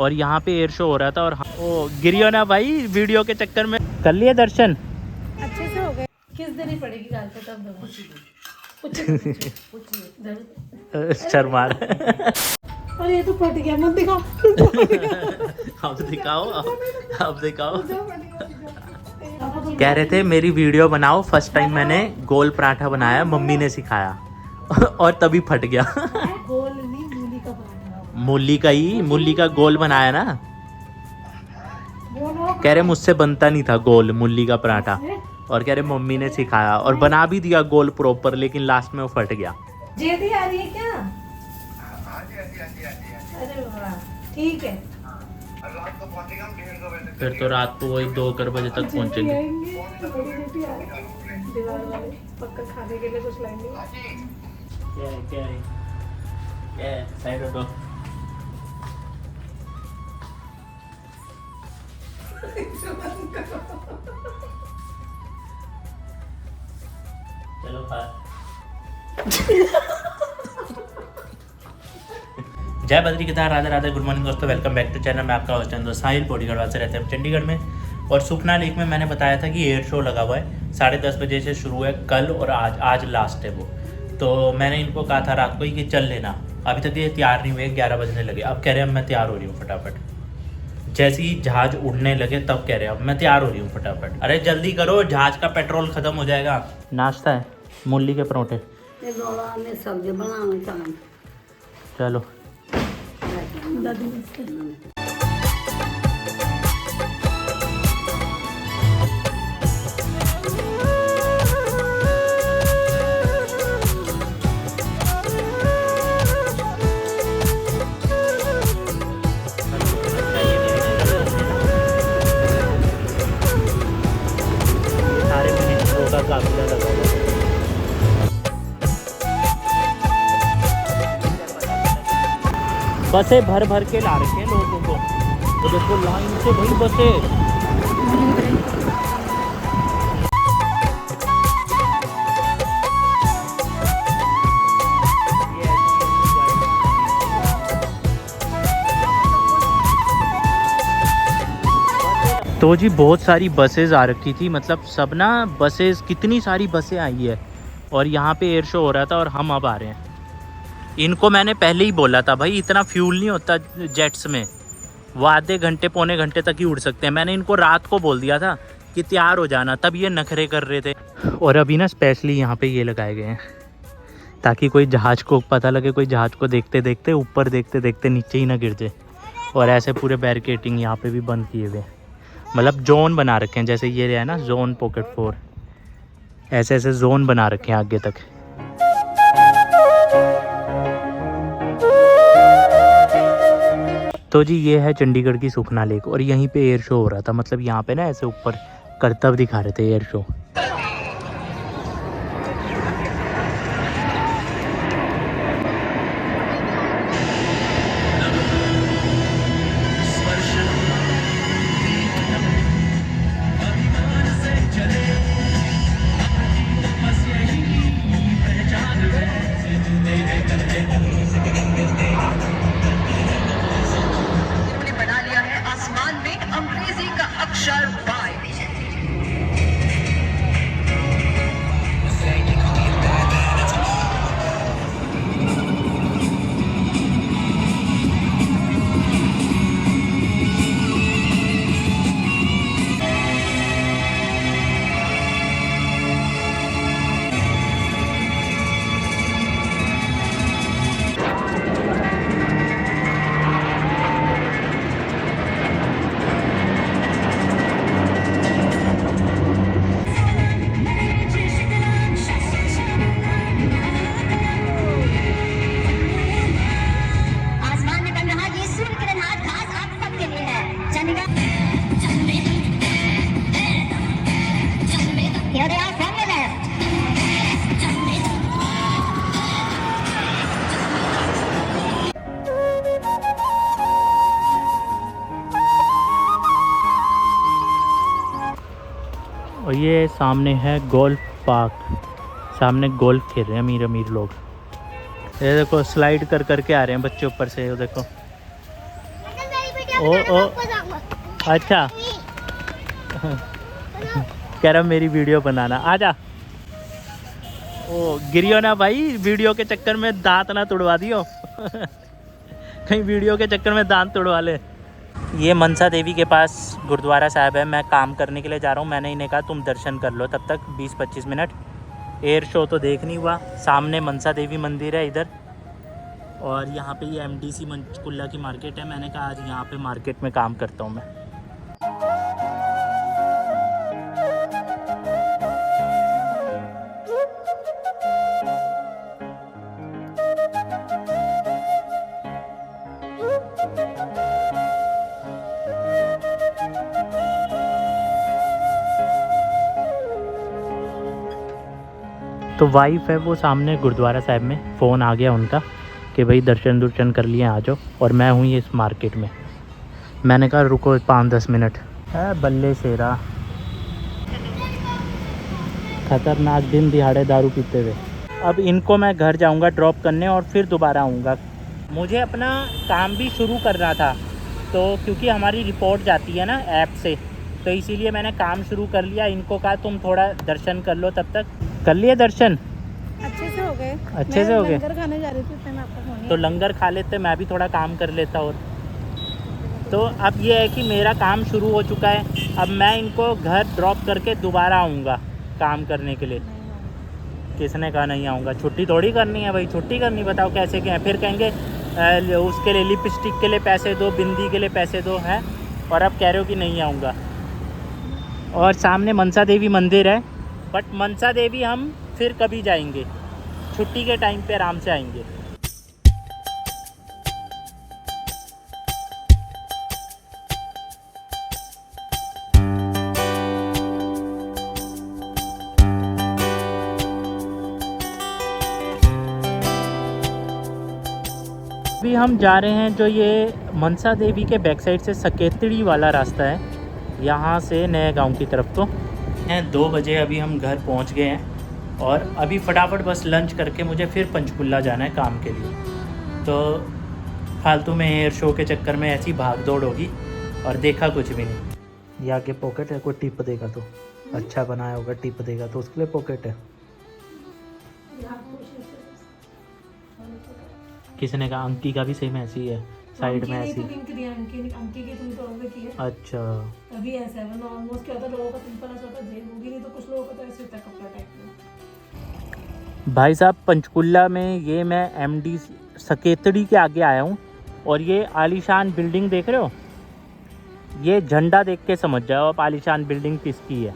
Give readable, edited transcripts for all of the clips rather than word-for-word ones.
और यहाँ पे एयर शो हो रहा था और ओ गिरियो ना भाई वीडियो के चक्कर में। कर लिए दर्शन अच्छे से हो गए। किस देनी पड़ेगी गाल पे तब दो शर्मा और ये तो फट गया, मत दिखाओ। अब दिखाओ, अब दिखाओ। कह रहे थे मेरी वीडियो बनाओ, फर्स्ट टाइम मैंने गोल पराठा बनाया, मम्मी ने सिखाया और तभी फट गया। गोल नहीं, मूली का पराठा। मूली का गोल बनाया ना। कह रहे मुझसे बनता नहीं था गोल मूली का पराठा, और कह रहे मम्मी ने सिखाया और बना भी दिया गोल प्रॉपर, लेकिन लास्ट में वो फट गया। जेदी आ रही है क्या? अरे वाह, ठीक है। फिर तो रात को वही 2 बजे तक पहुंचेंगे। दीवार वाले पक्का खाने के लिए कुछ लाएंगे। क्या है साइड हटो। चलो जय बद्री केदार, राधे राधे, गुड मॉर्निंग दोस्तों, वेलकम बैक टू चैनल। मैं आपका होस्ट दोस्त साहिल बॉडीगार्ड से रहते हैं चंडीगढ़ में। और सुखना लेक में मैंने बताया था कि एयर शो लगा हुआ है, 10:30 बजे से शुरू है कल, और आज लास्ट है वो। तो मैंने इनको कहा था रात को ही कि चल लेना, अभी तक ये तैयार नहीं हुए, 11 बजने लगे। अब कह रहे हैं मैं तैयार हो रही हूँ फटाफट। जैसे ही जहाज उड़ने लगे तब कह रहे हैं अब मैं तैयार हो रही हूँ फटाफट। अरे जल्दी करो, जहाज का पेट्रोल खत्म हो जाएगा। नाश्ता है मूली के परोठे, सब्जी बनाना। चलो काफिला लगा हुआ है। बसें भर भर के ला रखे हैं लोगों को, तो देखो लाइन से भाई बसें। तो जी बहुत सारी बसेज आ रखी थी, मतलब सब ना बसेज, कितनी सारी बसें आई है, और यहाँ पे एयर शो हो रहा था और हम अब आ रहे हैं। इनको मैंने पहले ही बोला था भाई इतना फ्यूल नहीं होता जेट्स में, वो आधे घंटे पौने घंटे तक ही उड़ सकते हैं। मैंने इनको रात को बोल दिया था कि तैयार हो जाना, तब ये नखरे कर रहे थे। और अभी ना स्पेशली यहाँ पे ये लगाए गए हैं ताकि कोई जहाज़ को पता लगे, कोई जहाज़ को देखते देखते ऊपर देखते देखते नीचे ही ना गिर जाए। और ऐसे पूरे बैरिकेटिंग यहाँ पे भी बंद किए हुए, मतलब जोन बना रखे हैं, जैसे ये है ना जोन पॉकेट 4, ऐसे ऐसे जोन बना रखे हैं आगे तक। तो जी ये है चंडीगढ़ की सुखना लेक, और यहीं पे एयर शो हो रहा था, मतलब यहाँ पे ना ऐसे ऊपर करतब दिखा रहे थे एयर शो। और ये सामने है गोल्फ पार्क, सामने गोल्फ खेल रहे हैं अमीर अमीर लोग। ये देखो स्लाइड कर करके आ रहे हैं बच्चे ऊपर से, वो देखो। ओ ओ अच्छा कह रहा मेरी वीडियो बनाना, आजा। ओ गिरियो ना भाई, वीडियो के चक्कर में दांत ना तुड़वा दियो कहीं वीडियो के चक्कर में दांत तुड़वा ले। ये मनसा देवी के पास गुरुद्वारा साहिब है, मैं काम करने के लिए जा रहा हूँ। मैंने इन्हें कहा तुम दर्शन कर लो तब तक 20-25 मिनट। एयर शो तो देख नहीं हुआ। सामने मनसा देवी मंदिर है इधर, और यहाँ पे ये MDC पंचकुला की मार्केट है। मैंने कहा आज यहाँ पे मार्केट में काम करता हूँ मैं। तो वाइफ है वो सामने गुरुद्वारा साहिब में, फ़ोन आ गया उनका कि भाई दर्शन कर लिए आ जाओ, और मैं हूँ ये इस मार्केट में। मैंने कहा रुको 5-10 मिनट। है बल्ले शेरा, खतरनाक दिन दिहाड़े दारू पीते हुए। अब इनको मैं घर जाऊंगा ड्रॉप करने और फिर दोबारा आऊँगा। मुझे अपना काम भी शुरू करना था, तो क्योंकि हमारी रिपोर्ट जाती है ना ऐप से, तो इसीलिए मैंने काम शुरू कर लिया। इनको कहा तुम थोड़ा दर्शन कर लो, तब तक कर लिए दर्शन। अच्छे से हो गए, अच्छे से हो गए। लंगर खाने जा रही थी इतने में आपका फोन तो लंगर खा लेते, मैं भी थोड़ा काम कर लेता। और तो अब ये है कि मेरा काम शुरू हो चुका है। अब मैं इनको घर ड्रॉप करके दोबारा आऊँगा काम करने के लिए। किसने कहा नहीं आऊँगा? छुट्टी थोड़ी करनी है भाई, छुट्टी करनी, बताओ कैसे क्या है। फिर कहेंगे उसके लिए लिपस्टिक के लिए पैसे दो, बिंदी के लिए पैसे दो, हैं, और अब कह रहे हो कि नहीं आऊँगा। और सामने मनसा देवी मंदिर है, बट मनसा देवी हम फिर कभी जाएंगे, छुट्टी के टाइम पे आराम से आएंगे। अभी हम जा रहे हैं जो ये मनसा देवी के बैक साइड से सकेतड़ी वाला रास्ता है, यहाँ से नए गांव की तरफ को हैं। 2 बजे अभी हम घर पहुँच गए हैं, और अभी फटाफट बस लंच करके मुझे फिर पंचकुला जाना है काम के लिए। तो फालतू में एयर शो के चक्कर में ऐसी भाग दौड़ होगी, और देखा कुछ भी नहीं। ये आगे पॉकेट है, कोई टिप देगा तो अच्छा बनाया होगा, टिप देगा तो उसके लिए पॉकेट है। किसने कहा? अंकी का भी सेम ऐसी है, साइड में ऐसी। अंकी की तुम तो और की है। अच्छा अभी ऐसा है, वरना ऑलमोस्ट क्या होता है, लोगों का सिंपल ऐसा होता है, जेब होगी नहीं तो कुछ लोगों का तो ऐसे होता है कपड़ा टाइप में। भाई साहब पंचकुला में ये मैं MD सकेतड़ी के आगे आया हूँ, और ये आलीशान बिल्डिंग देख रहे हो, ये झंडा देख के समझ जाओ आप आलीशान बिल्डिंग किसकी है।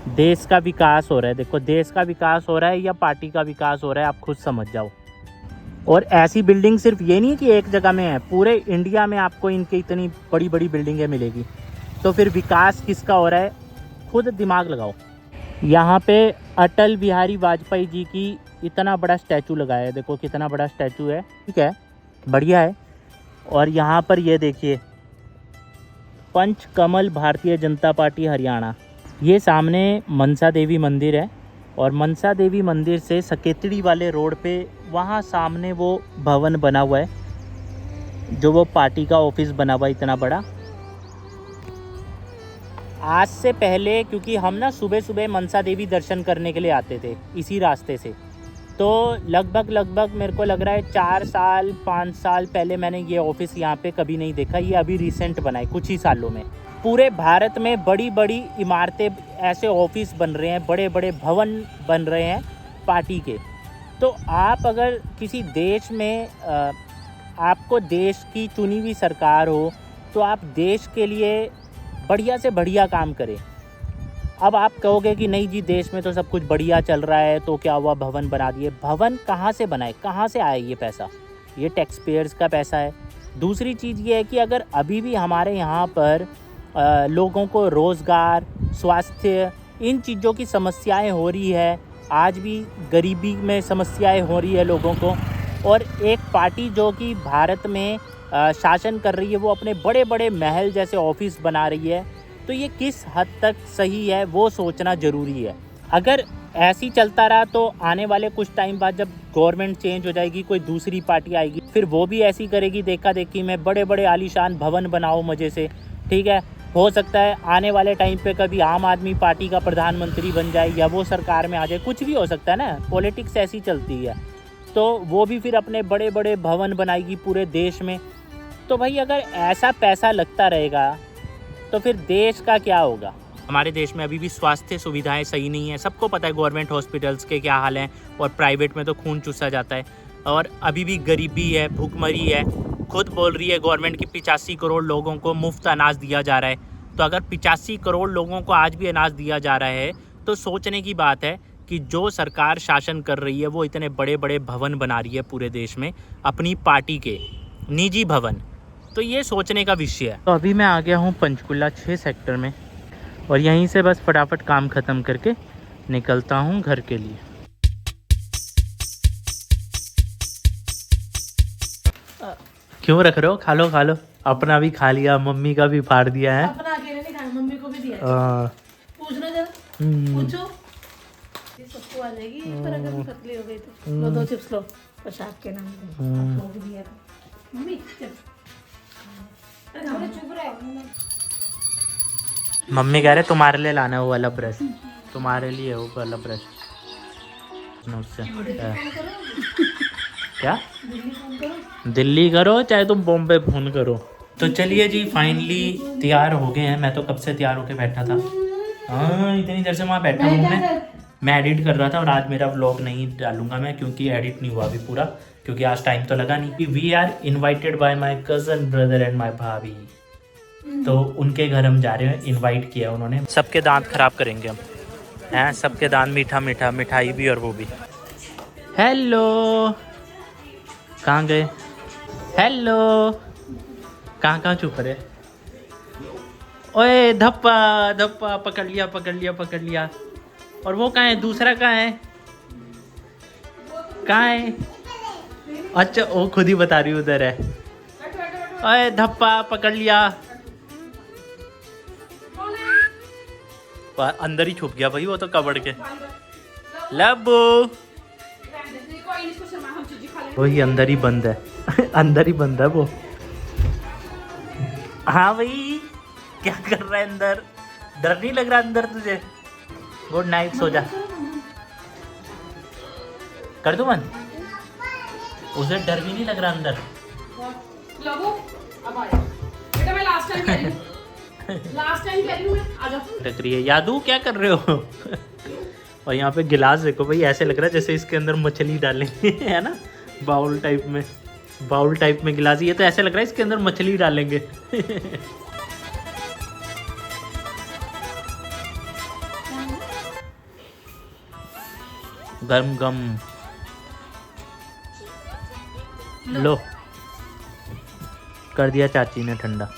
देश का विकास हो रहा है, देखो देश का विकास हो रहा है या पार्टी का विकास हो रहा है, आप खुद समझ जाओ। और ऐसी बिल्डिंग सिर्फ ये नहीं कि एक जगह में है, पूरे इंडिया में आपको इनकी इतनी बड़ी बड़ी बिल्डिंगें मिलेगी। तो फिर विकास किसका हो रहा है, खुद दिमाग लगाओ। यहाँ पे अटल बिहारी वाजपेयी जी की इतना बड़ा स्टैचू लगाया है, देखो कितना बड़ा स्टैचू है, ठीक है, बढ़िया है। और यहाँ पर ये देखिए पंचकमल भारतीय जनता पार्टी हरियाणा। ये सामने मनसा देवी मंदिर है, और मनसा देवी मंदिर से सकेतड़ी वाले रोड पे वहाँ सामने वो भवन बना हुआ है, जो वो पार्टी का ऑफिस बना हुआ है इतना बड़ा। आज से पहले क्योंकि हम ना सुबह सुबह मनसा देवी दर्शन करने के लिए आते थे इसी रास्ते से, तो लगभग मेरे को लग रहा है 4-5 साल पहले मैंने ये ऑफिस यहाँ पे कभी नहीं देखा। ये अभी रिसेंट बना है कुछ ही सालों में। पूरे भारत में बड़ी बड़ी इमारतें, ऐसे ऑफिस बन रहे हैं, बड़े बड़े भवन बन रहे हैं पार्टी के। तो आप अगर किसी देश में आपको देश की चुनी हुई सरकार हो, तो आप देश के लिए बढ़िया से बढ़िया काम करें। अब आप कहोगे कि नहीं जी देश में तो सब कुछ बढ़िया चल रहा है, तो क्या हुआ भवन बना दिए। भवन कहाँ से बनाए, कहाँ से आए ये पैसा? ये टैक्स पेयर्स का पैसा है। दूसरी चीज़ ये है कि अगर अभी भी हमारे यहाँ पर लोगों को रोज़गार, स्वास्थ्य, इन चीज़ों की समस्याएं हो रही है, आज भी गरीबी में समस्याएं हो रही है लोगों को, और एक पार्टी जो कि भारत में शासन कर रही है वो अपने बड़े बड़े महल जैसे ऑफिस बना रही है, तो ये किस हद तक सही है वो सोचना ज़रूरी है। अगर ऐसी चलता रहा तो आने वाले कुछ टाइम बाद जब गवर्नमेंट चेंज हो जाएगी, कोई दूसरी पार्टी आएगी, फिर वो भी ऐसी करेगी देखा देखी में, बड़े बड़े आलीशान भवन बनाओ मज़े से, ठीक है। हो सकता है आने वाले टाइम पे कभी आम आदमी पार्टी का प्रधानमंत्री बन जाए या वो सरकार में आ जाए, कुछ भी हो सकता है ना, पॉलिटिक्स ऐसी चलती है। तो वो भी फिर अपने बड़े बड़े भवन बनाएगी पूरे देश में। तो भाई अगर ऐसा पैसा लगता रहेगा तो फिर देश का क्या होगा। हमारे देश में अभी भी स्वास्थ्य सुविधाएं सही नहीं है, सबको पता है गवर्नमेंट हॉस्पिटल्स के क्या हाल हैं, और प्राइवेट में तो खून चूसा जाता है। और अभी भी गरीबी है, भूखमरी है। खुद बोल रही है गवर्नमेंट की 85 करोड़ लोगों को मुफ्त अनाज दिया जा रहा है। तो अगर 85 करोड़ लोगों को आज भी अनाज दिया जा रहा है तो सोचने की बात है कि जो सरकार शासन कर रही है वो इतने बड़े बड़े भवन बना रही है पूरे देश में अपनी पार्टी के, निजी भवन। तो ये सोचने का विषय है। तो अभी मैं आ गया हूँ पंचकुला 6 सेक्टर में, और यहीं से बस फटाफट काम ख़त्म करके निकलता हूँ घर के लिए। क्यों रख रहे हो? खा लो खा लो, अपना भी खा लिया, मम्मी का भी फाड़ दिया है। अपना अकेले नहीं खाना, मम्मी को भी दिया है। पूछना जरा, पूछो। ये सबको आ जाएगी पर अगर भी पतली हो गई तो लो 2 चिप्स लो, प्रसाद के नाम पे आप लोग भी दिया था मम्मी चिप्स। अरे चुप रहो। मम्मी कह रहे तुम्हारे लिए लाना है वो वाला ब्रश, तुम्हारे लिए वो वाला ब्रश उससे। क्या दिल्ली करो चाहे तुम बॉम्बे फोन करो। तो चलिए जी फाइनली तैयार हो गए हैं। मैं तो कब से तैयार होके बैठा था, हाँ इतनी देर से वहाँ बैठा हूँ मैं एडिट कर रहा था। और आज मेरा व्लॉग नहीं डालूंगा मैं, क्योंकि एडिट नहीं हुआ अभी पूरा, क्योंकि आज टाइम तो लगा नहीं। We are invited by my cousin brother and my bhabhi, तो उनके घर हम जा रहे हैं, इनवाइट किया उन्होंने। सबके दांत खराब करेंगे हम, हैं सबके दांत मीठा मीठा, मिठाई भी और वो भी। हेलो कहाँ गए? हेलो कहाँ कहाँ छुप रहे? ओए धप्पा धप्पा, पकड़ लिया पकड़ लिया पकड़ लिया। और वो कहाँ है? दूसरा कहाँ है? कहाँ है? अच्छा वो खुद ही बता रही उधर है। ओए धप्पा पकड़ लिया, अंदर ही छुप गया भाई वो तो कबड़ के। लब्बू वही अंदर ही बंद है अंदर ही बंद है वो। हाँ भाई क्या कर रहा है अंदर? डर नहीं लग रहा अंदर तुझे? गुड नाइट, सो जा। कर दूं बंद? उसे डर भी नहीं लग रहा अंदर? अब आया बेटा, मैं लास्ट टाइम कह रही हूँ, लास्ट टाइम कह रही हूँ मैं, आ जाओ। लग रही है यादू क्या कर रहे हो? और यहाँ पे गिलास देखो भाई, ऐसे लग रहा है जैसे इसके अंदर मछली डालेंगे है ना, बाउल टाइप में, बाउल टाइप में गिलास। ये तो ऐसे लग रहा है इसके अंदर मछली डालेंगे गरम गम लो, कर दिया चाची ने ठंडा।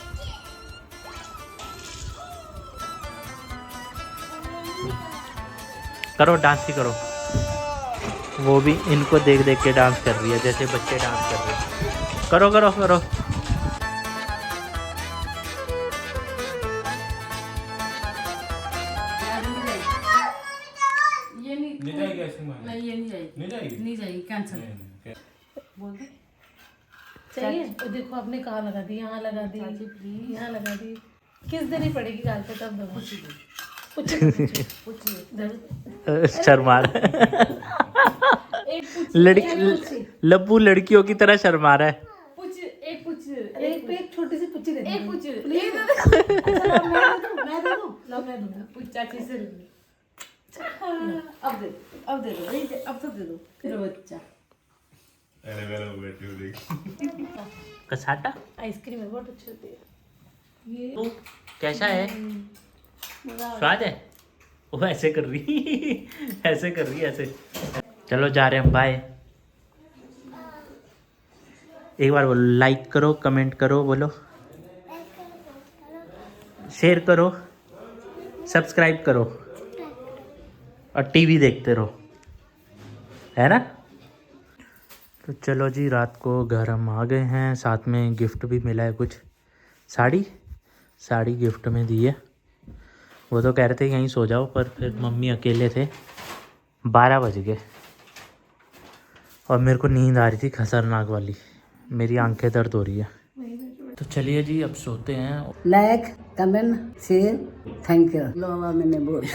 करो डांस ही करो। वो भी इनको देख देख के डांस कर रही है जैसे बच्चे डांस कर रहे हैं। करो करो करो। ये नहीं जाएगी कैंसिल बोल दे। चाहिए तो देखो आपने कहाँ लगा दी, यहाँ लगा दी, यहाँ लगा दी, किस देनी पड़ेगी गाल पे तब दो। शर्मा लड़की, लब्बू लड़कियों की तरह शर्मा रहा है। एक छोटी सी पुच्ची दे दे, एक पुच्ची प्लीज। मैं दे दूं, लो मैं दूंगा पुच्चा से। अब दे दो, अब दे दो, अब तो दे दो फिर बच्चा। कसाटा आइसक्रीम है, बहुत अच्छी होती है ये। तो कैसा है? स्वाद है? वो ऐसे कर रही ऐसे कर रही ऐसे। चलो जा रहे हैं, बाय। एक बार बोलो, लाइक करो, कमेंट करो, बोलो शेयर करो, सब्सक्राइब करो और टीवी देखते रहो, है ना। तो चलो जी, रात को घर हम आ गए हैं, साथ में गिफ्ट भी मिला है कुछ। साड़ी गिफ्ट में दी है। वो तो कह रहे थे यहीं सो जाओ, पर फिर मम्मी अकेले थे, 12 बज गए और मेरे को नींद आ रही थी खतरनाक वाली। मेरी आंखें दर्द हो रही है। तो चलिए जी अब सोते हैं। Like comment share thank you लो मैंने बोल